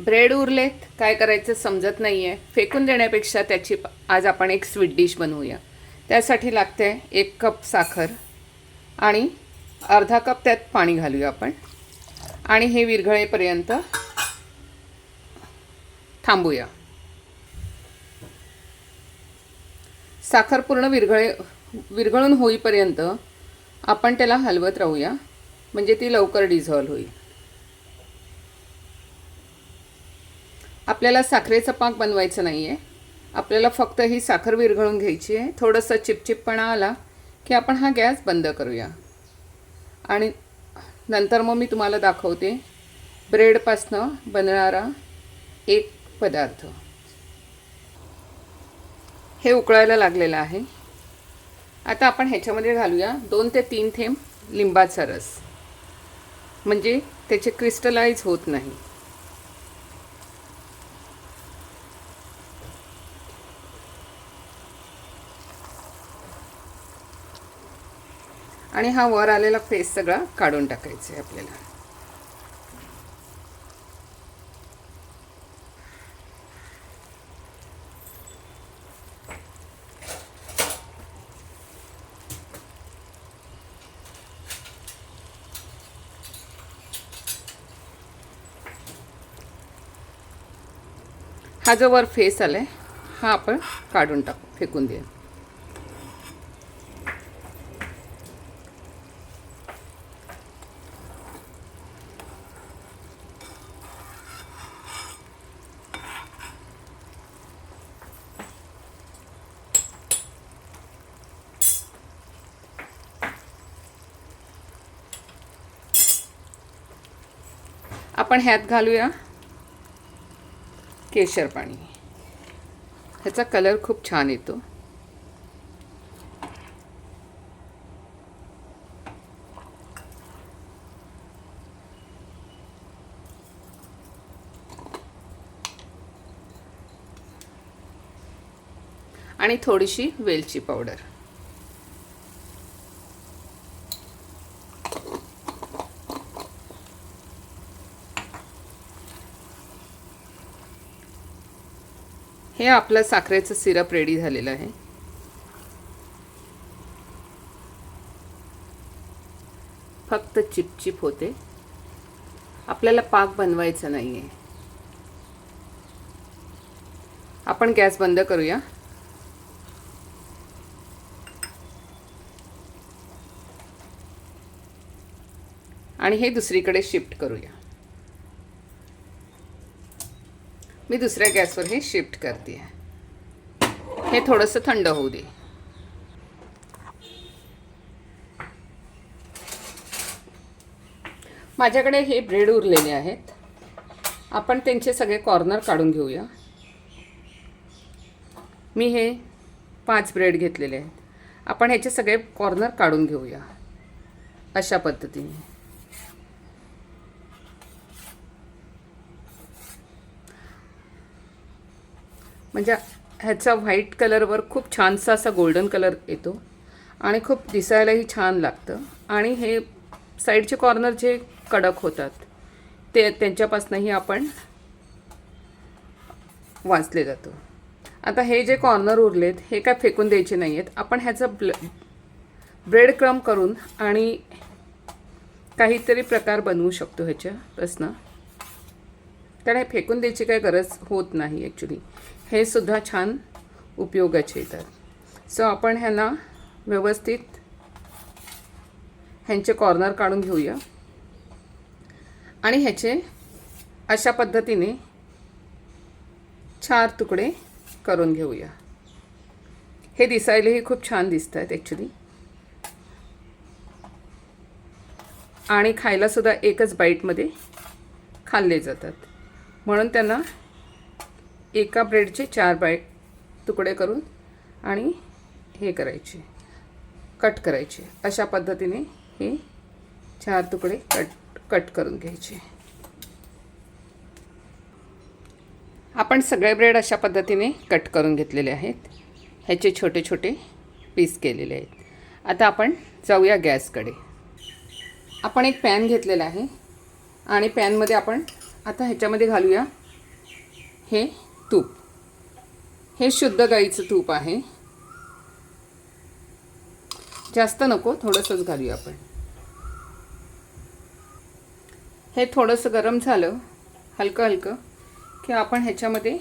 Bread उरलेत, काय करायचं समजत नाही आहे. फेकून देण्यापेक्षा त्याची आज आपण एक स्वीट डिश बनवूया. त्यासाठी लागते 1 कप साखर आणि अर्धा कप त्यात पाणी घालूया आपण आणि हे विरघळेपर्यंत थांबूया. साखर पूर्ण विरघळून होईपर्यंत आपण त्याला हलवत राहूया, म्हणजे ती लवकर डिझॉल्व होईल. आपल्याला साखरेचा पाक बनवायचा नाही आहे, आपल्याला फक्त ही साखर विरघळून घ्यायची आहे. थोडंसं चिपचिपपणा आला की आपण हा गॅस बंद करूया आणि नंतर मग मी तुम्हाला दाखवते ब्रेडपासनं बनणारा एक पदार्थ. हे उकळायला लागलेलं आहे. आता आपण ह्याच्यामध्ये घालूया 2 ते 3 थेंब लिंबाचा रस, म्हणजे त्याचे क्रिस्टलाइज होत नाही. आणि हा वर आलेला फेस सगळा काढून टाकायचा आहे आपल्याला. हा जो वर फेस आलाय हा आपण काढून टाकू, फेकून देऊ. आपण ह्यात घालूया केशर पाणी. ह्याचा कलर खूप छान येतो. आणि थोडीशी वेलची पावडर. हे आपलं साखरेचं सिरप रेडी झालेलं आहे. फक्त चिपचिप होते, आपल्याला पाक बनवायचा नाही आहे. आपण गॅस बंद करूया आणि हे दुसरीकडे शिफ्ट करूया. मी दुसऱ्या गॅसवर हे शिफ्ट करते. हे थोडंसं थंड होऊ दे. माझ्याकडे हे ब्रेड उरलेले आहेत, आपण त्यांचे सगळे कॉर्नर काढून घेऊया. मी हे 5 ब्रेड घेतलेले आहेत. आपण ह्याचे सगळे कॉर्नर काढून घेऊया अशा पद्धतीने. म्हणजे ह्याचा व्हाईट कलरवर खूप छानसा असा गोल्डन कलर येतो आणि खूप दिसायलाही छान लागतं. आणि हे साईडचे कॉर्नर जे कडक होतात ते त्यांच्यापासूनही आपण वाचले जातो. आता हे जे कॉर्नर उरलेत हे काय फेकून द्यायचे नाही आहेत. आपण ह्याचं ब्रेड क्रम करून आणि काहीतरी प्रकार बनवू शकतो ह्याच्यापासून. कारण हे फेकून द्यायची काही गरज होत नाही ॲक्च्युली. हे सुद्धा छान उपयोगाचे येतात. सो आपण ह्यांना व्यवस्थित ह्यांचे कॉर्नर काढून घेऊया आणि ह्याचे अशा पद्धतीने 4 तुकडे करून घेऊया. हे दिसायलाही खूप छान दिसतात ॲक्च्युली आणि खायलासुद्धा एकच बाईटमध्ये खाल्ले जातात. म्हणून त्यांना एका ब्रेडचे 4 तुकडे करून आणि हे करायचे, कट करायचे. अशा पद्धतीने हे 4 तुकडे कट करून घ्यायचे. आपण सगळे ब्रेड अशा पद्धतीने कट करून घेतलेले आहेत. ह्याचे छोटे छोटे पीस केलेले आहेत. आता आपण जाऊया गॅसकडे. आपण एक पॅन घेतलेला आहे आणि पॅनमध्ये आपण आता ह्याच्यामध्ये घालूया हे तूप, हे शुद्ध गाईचं तूप आहे. जास्त नको, थोडंसंच घालूया आपण. हे थोडंसं गरम झालं हलकं हलकं की आपण ह्याच्यामध्ये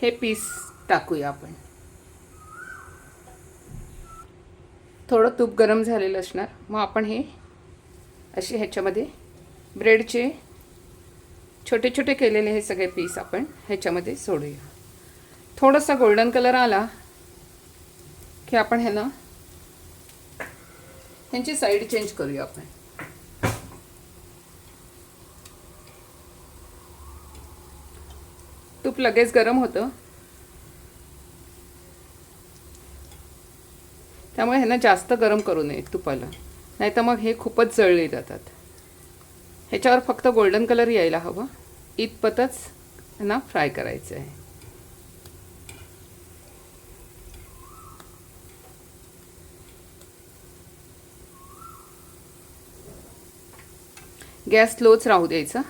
हे पीस टाकूया. आपण थोडं तूप गरम झालेलं असणार, मग आपण हे असे ह्याच्यामध्ये ब्रेडचे छोटे छोटे केलेले हे सगळे पीस आपण ह्याच्यामध्ये सोडूया. थोडासा गोल्डन कलर आला की आपण ह्यांची साईड चेंज करूया. आपण तूप लगेच गरम होतं, त्यामुळे ह्यांना जास्त गरम करू नये तुपाला, नाही तर मग हे खूपच जळले जातात. ह्याच्यावर फक्त गोल्डन कलर यायला हवं इतपतच ह्यांना फ्राय करायचं आहे. गॅस स्लोच राहू द्यायचा,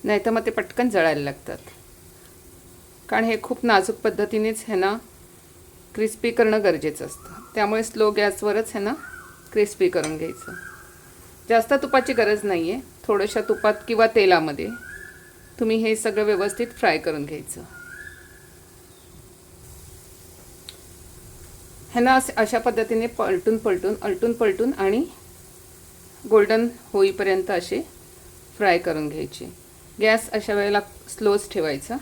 नाही तर मग ते पटकन जळायला लागतात. कारण हे खूप नाजूक पद्धतीनेच ह्यांना क्रिस्पी करणं गरजेचं असतं, त्यामुळे स्लो गॅसवरच ह्यांना क्रिस्पी करून घ्यायचं. जास्त तुपाची गरज नाही आहे, थोड्याशा तुपात किंवा तेलामध्ये तुम्ही हे सगळं व्यवस्थित फ्राय करून घ्यायचं. ह्यांना अशा पद्धतीने अलटून पलटून आणि गोल्डन होईपर्यंत असे फ्राय करून घ्यायचे. गॅस अशा वेळेला स्लोच ठेवायचा.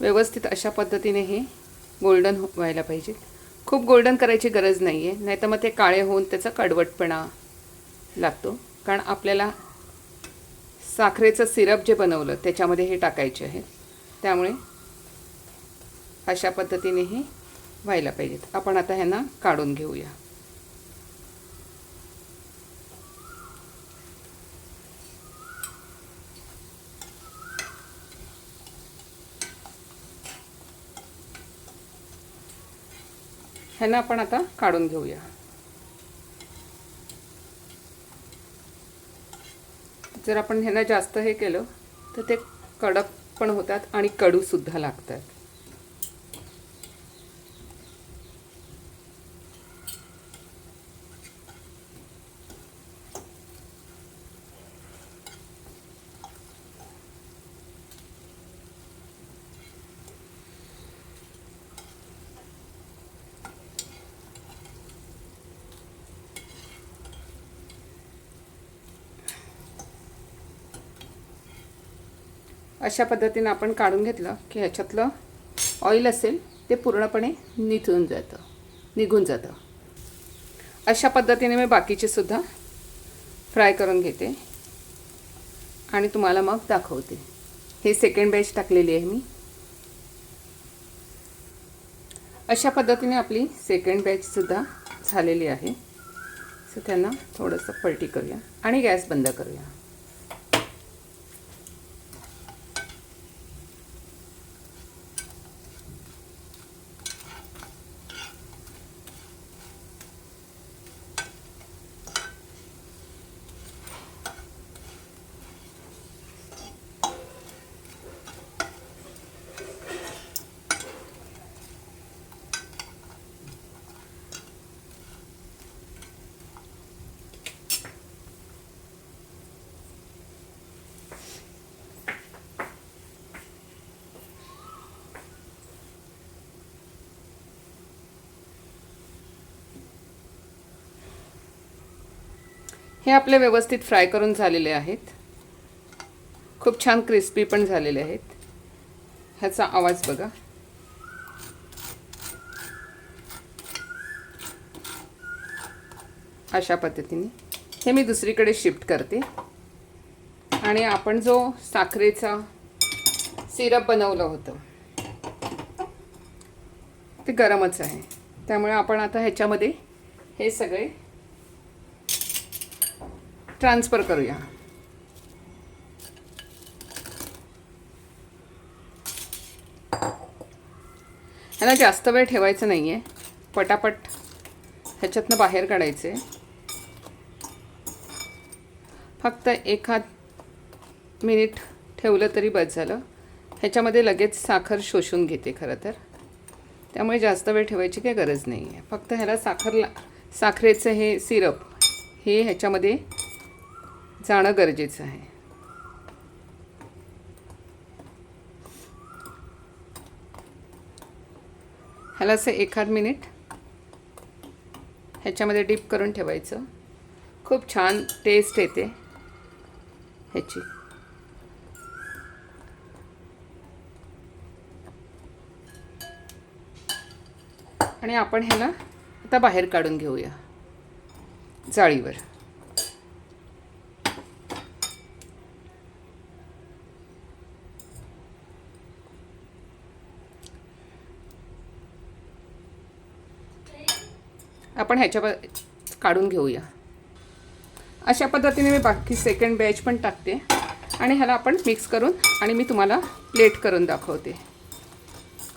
व्यवस्थित अशा पद्धतीने हे गोल्डन व्हायला पाहिजे. खूप गोल्डन करायची गरज नाही आहे, नाही तर मग ते काळे होऊन त्याचा कडवटपणा लागतो. कारण आपल्याला साखरेचं सिरप जे बनवलं त्याच्यामध्ये हे टाकायचे आहे, त्यामुळे अशा पद्धतीने हे व्हायला पाहिजेत. आपण आता ह्यांना काढून घेऊया. ह्यांना आपण आता काढून घेऊया. जर आपण ह्यांना जास्त हे केलं तर ते कडक पण होतात आणि कडू सुद्धा लागतात. अशा पद्धतीने आपण काढून घेतलं की ह्याच्यातलं ऑइल असेल ते पूर्णपणे निघून जातं. अशा पद्धतीने मी बाकीचे सुद्धा फ्राय करून घेते आणि तुम्हाला मग दाखवते. हे सेकंड बॅच टाकलेली आहे मी. अशा पद्धतीने आपली सेकंड बॅच सुद्धा झालेली आहे. सो त्यांना थोडंसं पलटी करूया आणि गॅस बंद करूया. हे आपले व्यवस्थित फ्राय करून झालेले आहेत. खूप छान क्रिस्पी पण झालेले आहेत. ह्याचा आवाज बघा. अशा पद्धतीने हे मी दुसरीकडे शिफ्ट करते आणि आपण जो साखरेचा सिरप बनवलं होतं ते गरमच आहे, त्यामुळे आपण आता ह्याच्यामध्ये हे सगळे ट्रान्सफर करूया. ह्याला जास्त वेळ ठेवायचं नाही आहे, पटापट ह्याच्यातनं बाहेर काढायचे फक्त एखाद मिनिट ठेवलं तरी बस झालं. ह्याच्यामध्ये लगेच साखर शोषून घेते खरं तर, त्यामुळे जास्त वेळ ठेवायची काही गरज नाही आहे. फक्त ह्याला साखरेचं हे सिरप हे ह्याच्यामध्ये जाणं गरजेचं आहे. ह्याला असं एखाद मिनिट ह्याच्यामध्ये डीप करून ठेवायचं. खूप छान टेस्ट येते ह्याची. आणि आपण ह्याला आता बाहेर काढून घेऊया जाळीवर. आपण काढून घेऊया. अशा पद्धतीने मी बाकी सेकंड बॅच पण टाकते आणि ह्याला आपण मिक्स करून आणि मी तुम्हाला प्लेट करून दाखवते.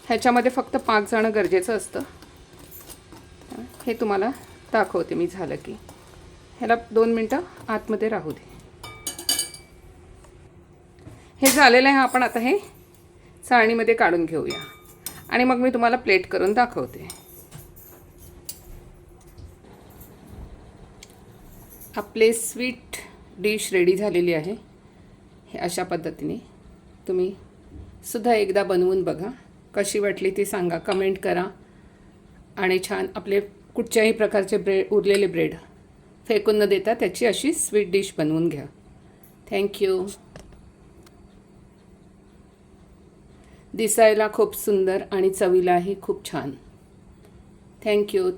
ह्याच्यामध्ये फक्त पाक जाणं गरजेचं असतं. हे तुम्हाला दाखवते मी झालं की. ह्याला 2 मिनटं आतमध्ये राहू दे. हे झालेलं आहे. आपण आता हे चाळणीमध्ये काढून घेऊया आणि मग मी तुम्हाला प्लेट करून दाखवते. आपले स्वीट डिश रेडी झालेली आहे. हे अशा पद्धतीने तुम्ही सुद्धा एकदा बनवून बघा. कशी वाटली ती सांगा, कमेंट करा. आणि छान आपले कुठच्याही प्रकारचे उरलेले ब्रेड फेकून न देता त्याची अशी स्वीट डिश बनवून घ्या. थँक्यू. दिसायला खूप सुंदर आणि चवीलाही खूप छान. थँक्यू.